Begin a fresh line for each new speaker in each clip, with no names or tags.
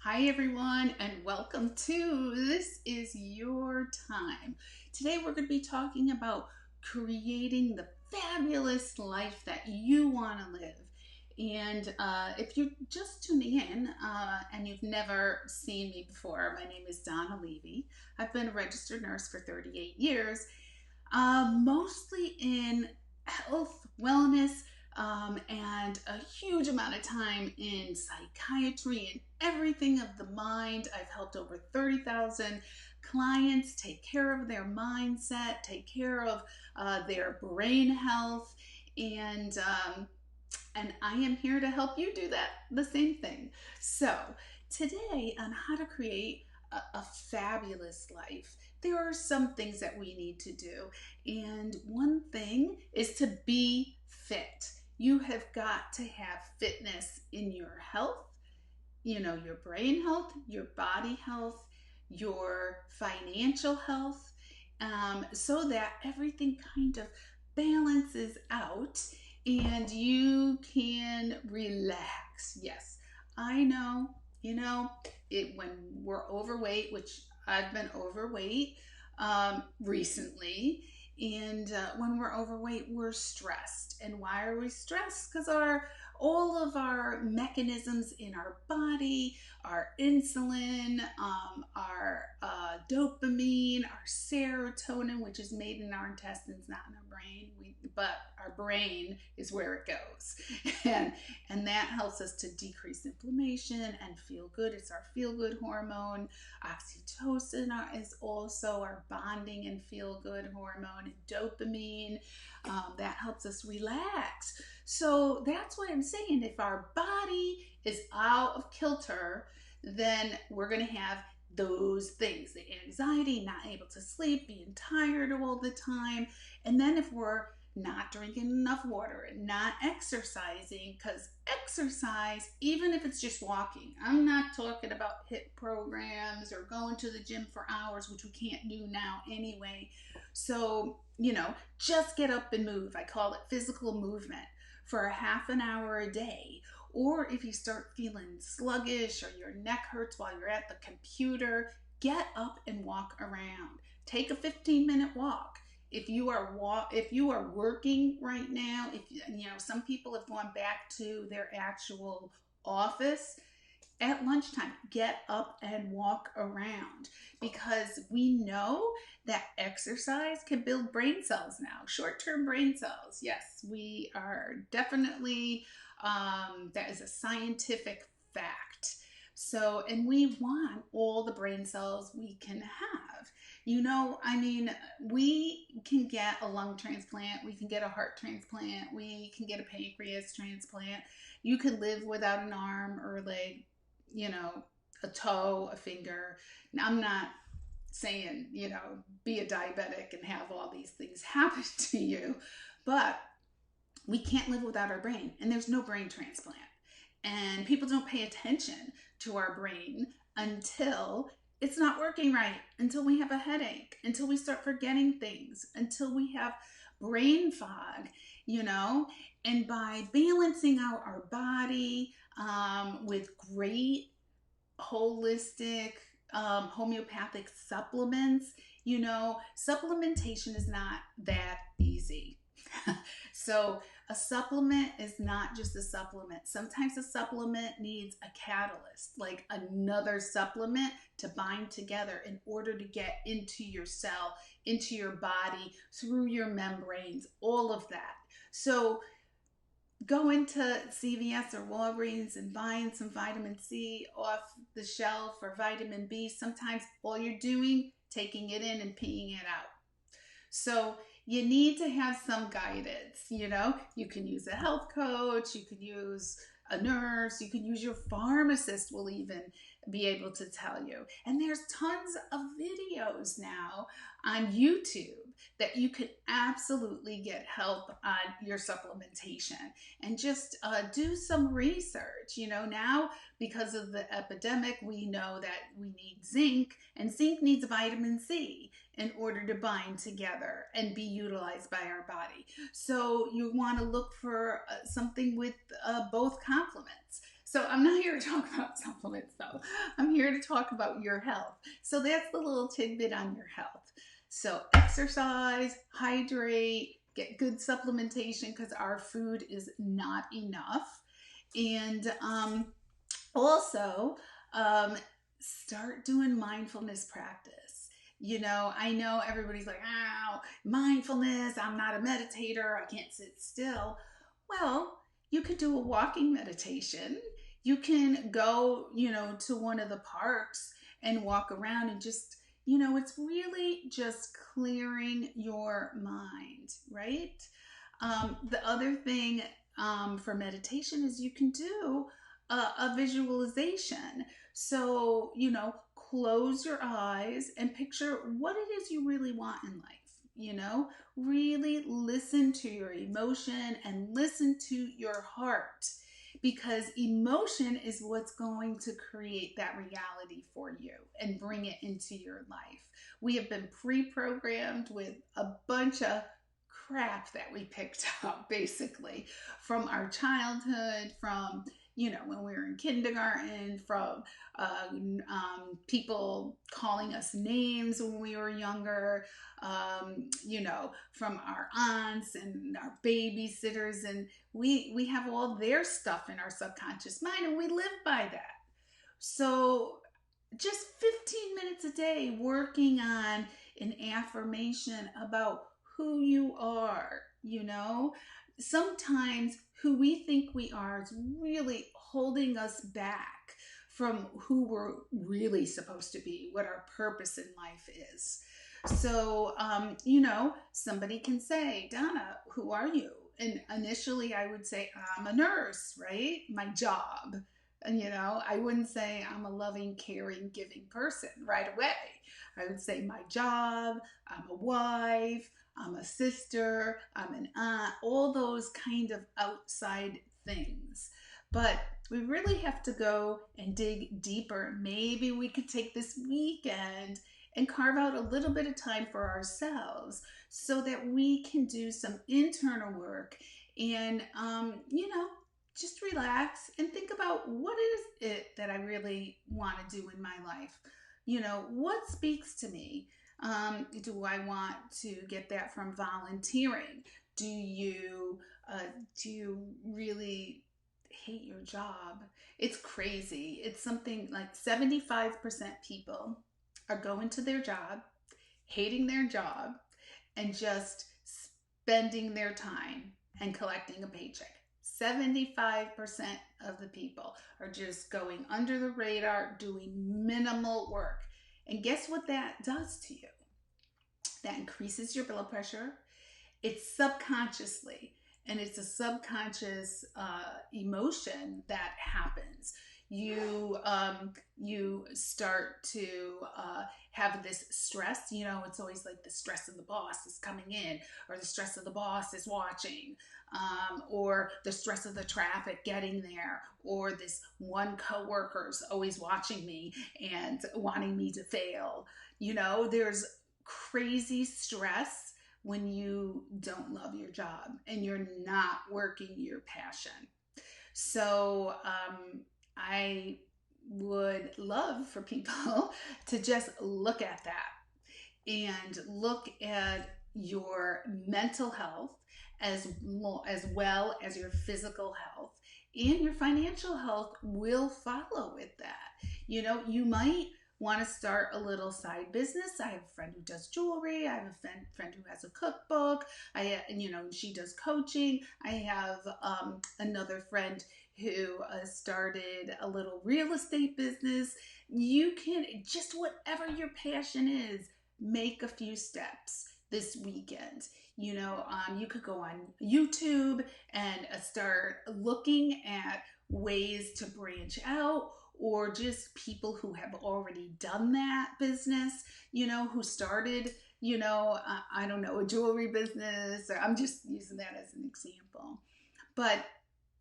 Hi, everyone, and welcome to This Is Your Time. Today, we're going to be talking about creating the fabulous life that you want to live. And if you're just tuning in and you've never seen me before, my name is Donna Levy. I've been a registered nurse for 38 years, mostly in health, wellness, and a huge amount of time in psychiatry and everything of the mind. I've helped over 30,000 clients take care of their mindset, take care of their brain health, and I am here to help you do that, the same thing. So today on how to create a fabulous life, there are some things that we need to do. And one thing is to be fit. You have got to have fitness in your health, your brain health, your body health, your financial health, so that everything kind of balances out and you can relax. Yes, I know, when we're overweight, which I've been overweight recently, and when we're overweight, we're stressed. And why are we stressed? Because all of our mechanisms in our body, our insulin, our dopamine, our serotonin, which is made in our intestines, not in our brain, but our brain is where it goes. and that helps us to decrease inflammation and feel good. It's our feel good hormone. Oxytocin is also our bonding and feel good hormone. And dopamine, that helps us relax. So that's what I'm saying. If our body is out of kilter, then we're going to have those things, the anxiety, not able to sleep, being tired all the time. And then if we're not drinking enough water and not exercising, because exercise, even if it's just walking, I'm not talking about HIIT programs or going to the gym for hours, which we can't do now anyway. So, just get up and move. I call it physical movement for a half an hour a day. Or if you start feeling sluggish or your neck hurts while you're at the computer, get up and walk around. Take a 15-minute walk. If you are working right now, some people have gone back to their actual office at lunchtime, get up and walk around, because we know that exercise can build brain cells now, short-term brain cells. Yes, we are definitely, that is a scientific fact. So, and we want all the brain cells we can have. We can get a lung transplant, we can get a heart transplant, we can get a pancreas transplant. You can live without an arm or a leg, a toe, a finger. Now, I'm not saying, be a diabetic and have all these things happen to you, but we can't live without our brain, and there's no brain transplant. And people don't pay attention to our brain until it's not working right, until we have a headache, until we start forgetting things, until we have brain fog, and by balancing out our body with great holistic homeopathic supplements, supplementation is not that easy. So a supplement is not just a supplement. Sometimes a supplement needs a catalyst, like another supplement to bind together in order to get into your cell, into your body, through your membranes, all of that. So going to CVS or Walgreens and buying some vitamin C off the shelf or vitamin B, sometimes all you're doing, taking it in and peeing it out. So you need to have some guidance. You can use a health coach, you can use a nurse, you can use your pharmacist will even be able to tell you. And there's tons of videos now on YouTube that you can absolutely get help on your supplementation, and just do some research. Now, because of the epidemic, we know that we need zinc, and zinc needs vitamin C in order to bind together and be utilized by our body. So you want to look for something with both complements. So I'm not here to talk about supplements though. I'm here to talk about your health. So that's the little tidbit on your health. So exercise, hydrate, get good supplementation because our food is not enough. And also, um, start doing mindfulness practice. I know everybody's like, oh, mindfulness, I'm not a meditator, I can't sit still. Well, you could do a walking meditation. You can go, to one of the parks and walk around and just, it's really just clearing your mind, right? The other thing for meditation is you can do a visualization. So, close your eyes and picture what it is you really want in life. Really listen to your emotion and listen to your heart because emotion is what's going to create that reality for you and bring it into your life. We have been pre-programmed with a bunch of crap that we picked up basically from our childhood, from when we were in kindergarten, from people calling us names when we were younger, from our aunts and our babysitters, and we have all their stuff in our subconscious mind, and we live by that. So just 15 minutes a day working on an affirmation about who you are. Sometimes who we think we are is really holding us back from who we're really supposed to be, what our purpose in life is. So, somebody can say, Donna, who are you? And initially I would say, I'm a nurse, right? My job. And, I wouldn't say I'm a loving, caring, giving person right away. I would say my job, I'm a wife, I'm a sister, I'm an aunt, all those kind of outside things. But we really have to go and dig deeper. Maybe we could take this weekend and carve out a little bit of time for ourselves so that we can do some internal work and, just relax and think about what is it that I really want to do in my life. What speaks to me? Do I want to get that from volunteering? Do you really hate your job? It's crazy. It's something like 75% people are going to their job, hating their job, and just spending their time and collecting a paycheck. 75% of the people are just going under the radar, doing minimal work. And guess what that does to you? That increases your blood pressure. It's subconsciously, and it's a subconscious emotion that happens. You start to have this stress. It's always like the stress of the boss is coming in, or the stress of the boss is watching, or the stress of the traffic getting there, or this one coworker's always watching me and wanting me to fail. There's crazy stress when you don't love your job and you're not working your passion. So I would love for people to just look at that and look at your mental health as well as your physical health, and your financial health will follow with that. You might want to start a little side business. I have a friend who does jewelry. I have a friend who has a cookbook. She does coaching. I have another friend who started a little real estate business. You can just, whatever your passion is, make a few steps this weekend. You could go on YouTube and start looking at ways to branch out, or just people who have already done that business, who started, I don't know, a jewelry business, or I'm just using that as an example. But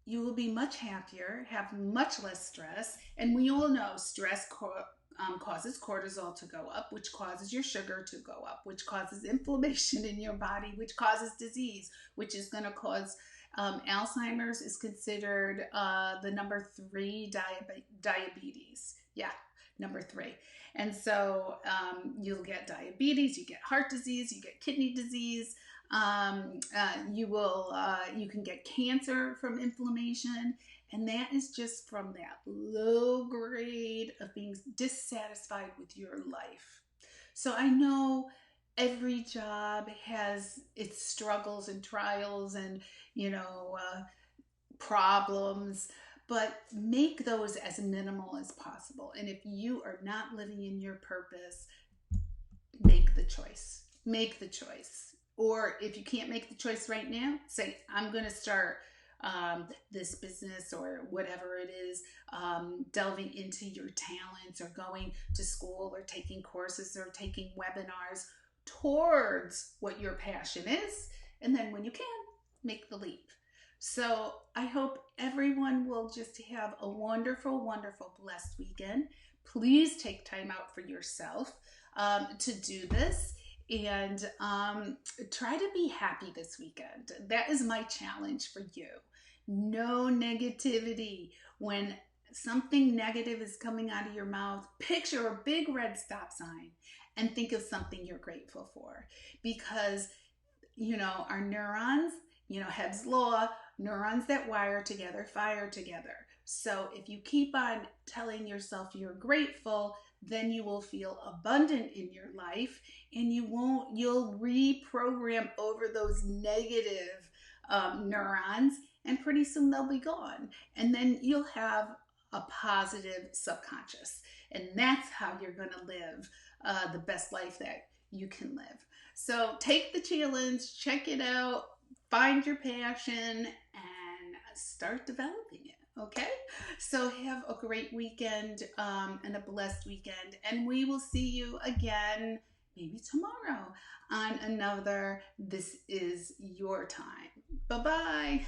you will be much happier, have much less stress, and we all know stress causes cortisol to go up, which causes your sugar to go up, which causes inflammation in your body, which causes disease, which is going to cause Alzheimer's is considered the number 3 diabetes. Yeah, number 3. And so you'll get diabetes, you get heart disease, you get kidney disease. You can get cancer from inflammation, and that is just from that low grade of being dissatisfied with your life. So I know every job has its struggles and trials and problems, but make those as minimal as possible. And if you are not living in your purpose, make the choice. Make the choice. Or if you can't make the choice right now, say, I'm going to start this business or whatever it is, delving into your talents or going to school or taking courses or taking webinars towards what your passion is. And then when you can, make the leap. So I hope everyone will just have a wonderful, wonderful, blessed weekend. Please take time out for yourself to do this, and try to be happy this weekend. That is my challenge for you. No negativity. When something negative is coming out of your mouth, picture a big red stop sign and think of something you're grateful for. Because, our neurons, Hebb's law, neurons that wire together, fire together. So if you keep on telling yourself you're grateful, then you will feel abundant in your life, and you'll reprogram over those negative neurons, and pretty soon they'll be gone. And then you'll have a positive subconscious. And that's how you're going to live the best life that you can live. So take the challenge, check it out, find your passion, and start developing it. Okay? So have a great weekend and a blessed weekend. And we will see you again maybe tomorrow on another This Is Your Time. Bye-bye.